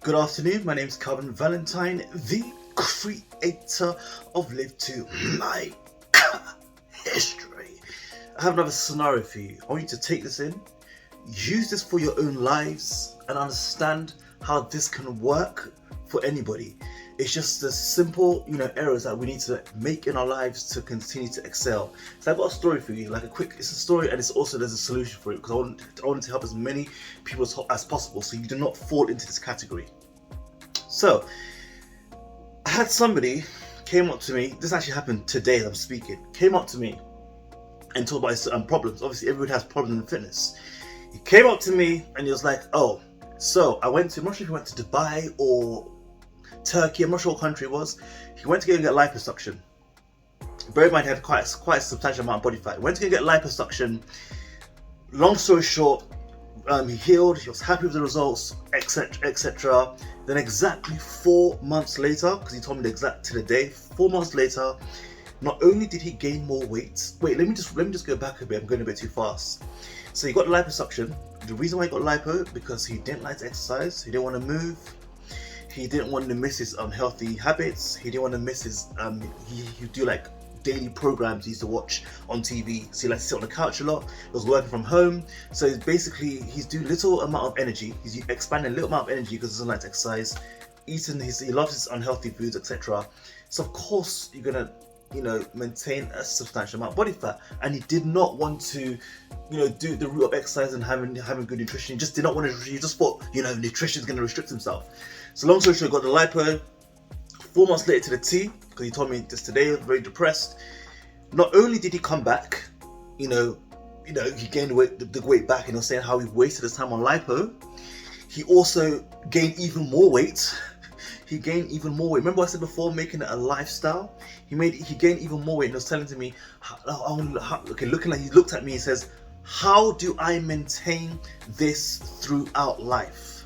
Good afternoon, my name is Calvin Valentine, the creator of Live to My History. I have another scenario for you. I want you to take this in, use this for your own lives, and understand how this can work for anybody. It's just the simple, errors that we need to make in our lives to continue to excel. So I've got a story for you, it's a story, and there's a solution for it, because I want to help as many people as possible, so you do not fall into this category. So I had somebody came up to me. This actually happened today as I'm speaking. Came up to me and talked about certain problems. Obviously, everybody has problems in fitness. He came up to me and he was like, "Oh, so I'm not sure if he went to Dubai or Turkey, I'm not sure what country it was. He went to go and get liposuction. Bear in mind, he had quite a substantial amount of body fat. He went to go and get liposuction. Long story short, he healed, he was happy with the results, etc. Then exactly 4 months later, because he told me the exact to the day, 4 months later, not only did he gain more weight. Wait, let me just go back a bit, I'm going a bit too fast. So he got liposuction. The reason why he got lipo, because he didn't like to exercise, he didn't want to move. He didn't want to miss his healthy habits. He didn't want to miss his he do like daily programs he used to watch on TV. So he likes to sit on the couch a lot. He was working from home. So basically he's doing little amount of energy. He's expanding a little amount of energy because he doesn't like to exercise. He loves his unhealthy foods, etc. So of course you're gonna maintain a substantial amount of body fat. And he did not want to do the route of exercise and having good nutrition. He just did not want to. He just thought nutrition is going to restrict himself. So long story short, got the lipo. 4 months later to the T, because he told me just today, very depressed. Not only did he come back, he gained the weight back, and he was saying how he wasted his time on lipo. He also gained even more weight. He gained even more weight. Remember I said before, making it a lifestyle? He gained even more weight, and he was telling to me, he looked at me and says, "How do I maintain this throughout life?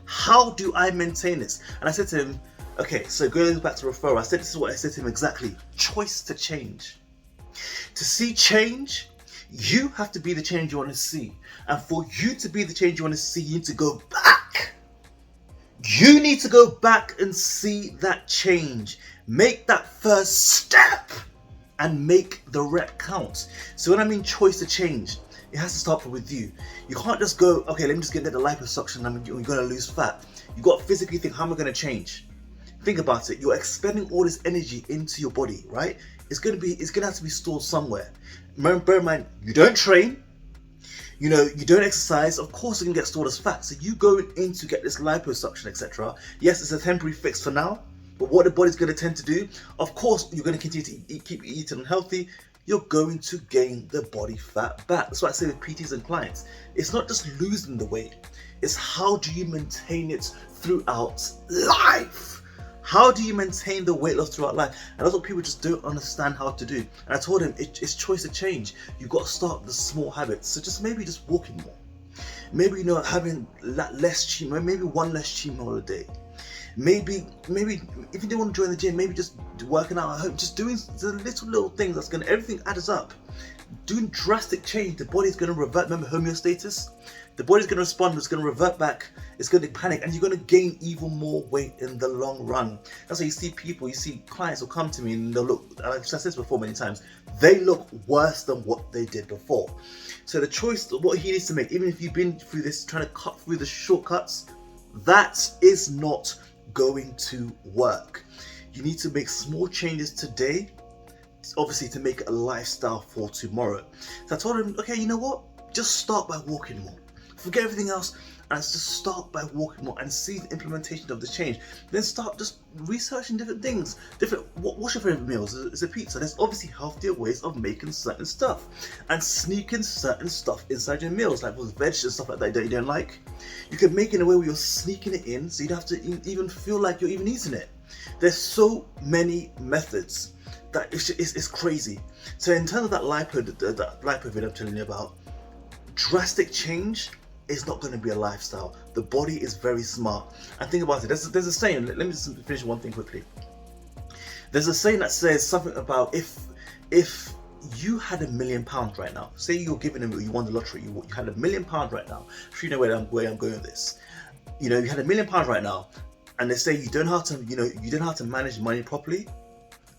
How do I maintain this?" And I said to him, okay, so going back to referral, this is what I said to him exactly. Choice to change. To see change, you have to be the change you want to see. And for you to be the change you want to see, you need to go back. You need to go back and see that change. Make that first step and make the rep count. So when I mean choice to change, it has to start with you. You can't just go, okay, let me just get the liposuction and you're going to lose fat. You got to physically think, how am I going to change? Think about it. You're expending all this energy into your body, right? It's going to have to be stored somewhere. Bear in mind, you don't train, you don't exercise. Of course, it can get stored as fat. So you going in to get this liposuction, etc. Yes, it's a temporary fix for now, but what the body's going to tend to do, of course, you're going to continue to keep eating unhealthy. You're going to gain the body fat back. That's what I say with PTs and clients. It's not just losing the weight. It's how do you maintain it throughout life? How do you maintain the weight loss throughout life? And that's what people just don't understand how to do. And I told him it's choice to change. You've got to start with the small habits. So maybe just walking more. Maybe having less cheat meal, maybe one less cheat meal a day. Maybe if you don't want to join the gym, maybe just working out at home, just doing the little things everything adds up. Doing drastic change, the body's going to revert. Remember homeostasis? The body's going to respond, it's going to revert back, it's going to panic, and you're going to gain even more weight in the long run. That's why you see clients will come to me and they'll look, like I've said this before many times, they look worse than what they did before. So the choice, what he needs to make, even if you've been through this, trying to cut through the shortcuts, that is not going to work. You need to make small changes today, obviously to make it a lifestyle for tomorrow. So I told him, okay, you know what? Just start by walking more. Forget everything else and just start by walking more and see the implementation of the change. Then start just researching different things. What's your favorite meals? Is it pizza? There's obviously healthier ways of making certain stuff and sneaking certain stuff inside your meals, like with veg and stuff like that you don't like. You can make it in a way where you're sneaking it in so you don't have to even feel like you're even eating it. There's so many methods that it's crazy. So in terms of that lipo video I'm telling you about, drastic change is not going to be a lifestyle. The body is very smart. And think about it. There's a saying. Let me just finish one thing quickly. There's a saying that says something about if you had £1 million right now. Say you're giving them, you won the lottery. You had £1 million right now. I'm sure you know where I'm going with this. you know, you had £1 million right now, and they say you don't have to, you know, you don't have to manage money properly,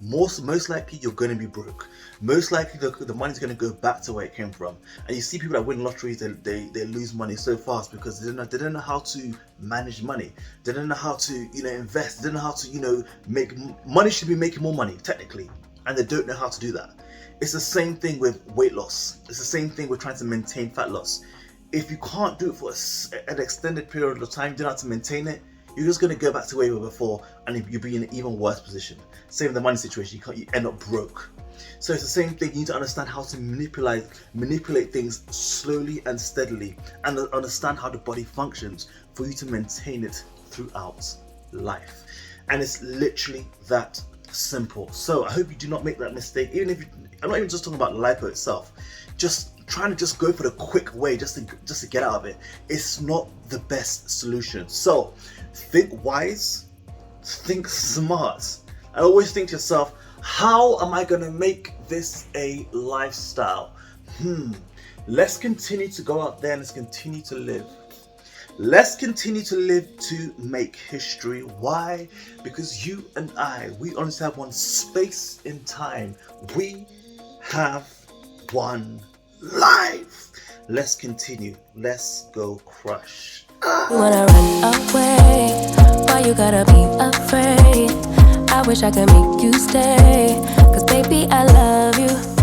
most likely you're going to be broke. Most likely the money's going to go back to where it came from. And you see people that win lotteries, they lose money so fast because they don't know how to manage money. They don't know how to, you know, invest. They don't know how to, you know, make money. Should be making more money technically, and they don't know how to do that. It's the same thing with weight loss. It's the same thing with trying to maintain fat loss. If you can't do it for an extended period of time, you don't have to maintain it, you're just going to go back to where you were before, and you'll be in an even worse position. Same with the money situation, you end up broke. So it's the same thing. You need to understand how to manipulate things slowly and steadily, and understand how the body functions for you to maintain it throughout life. And it's literally that simple. So I hope you do not make that mistake. Even if I'm not even just talking about lipo itself, just trying to just go for the quick way just to get out of it, it's not the best solution. So think wise, think smart, and always think to yourself, how am I going to make this a lifestyle? Let's continue to go out there and let's continue to live. Let's continue to live to make history. Why? Because you and I, we only have one space in time. We have one life. Let's continue. Let's go crush. You wanna run away? Why you gotta be afraid? I wish I could make you stay, 'cause baby I love you.